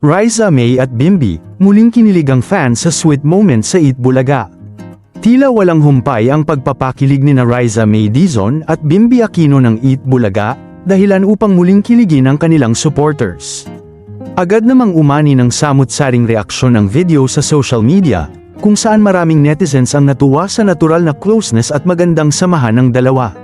Riza May at Bimby, muling kinilig ang fans sa sweet moment sa Eat Bulaga. Tila walang humpay ang pagpapakilig ni Riza May Dizon at Bimby Aquino ng Eat Bulaga, dahilan upang muling kiligin ang kanilang supporters. Agad namang umani ng samut-saring reaksyon ang video sa social media, kung saan maraming netizens ang natuwa sa natural na closeness at magandang samahan ng dalawa.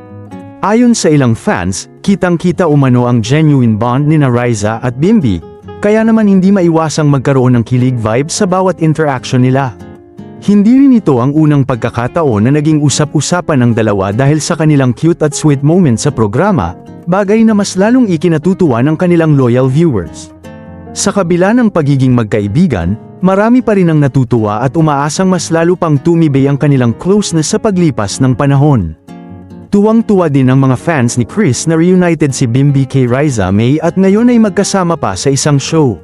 Ayon sa ilang fans, kitang-kita umano ang genuine bond ni Riza at Bimby, kaya naman hindi maiwasang magkaroon ng kilig vibe sa bawat interaction nila. Hindi rin ito ang unang pagkakataon na naging usap-usapan ng dalawa dahil sa kanilang cute at sweet moment sa programa, bagay na mas lalong ikinatutuwa ng kanilang loyal viewers. Sa kabila ng pagiging magkaibigan, marami pa rin ang natutuwa at umaasang mas lalo pang tumibay ang kanilang closeness sa paglipas ng panahon. Tuwang-tuwa din ang mga fans ni Chris na reunited si Bimby kay Riza May at ngayon ay magkasama pa sa isang show.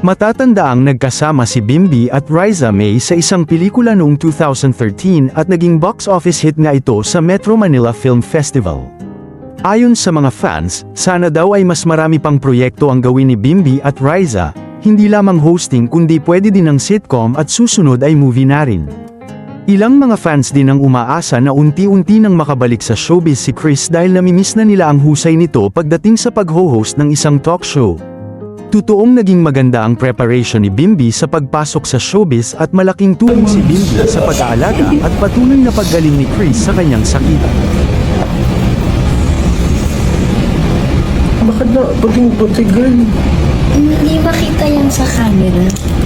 Matatandaang nagkasama si Bimby at Riza May sa isang pelikula noong 2013 at naging box office hit nga ito sa Metro Manila Film Festival. Ayon sa mga fans, sana daw ay mas marami pang proyekto ang gawin ni Bimby at Riza, hindi lamang hosting kundi pwede din ang sitcom at susunod ay movie na rin. Ilang mga fans din ang umaasa na unti-unti nang makabalik sa showbiz si Chris dahil namimiss na nila ang husay nito pagdating sa pag-host ng isang talk show. Totoong naging maganda ang preparation ni Bimby sa pagpasok sa showbiz at malaking tulong si Bimby sa pag-aalaga at patuloy na paggaling ni Chris sa kanyang sakit. Bakit na paging puti girl? Hindi makita yan sa camera.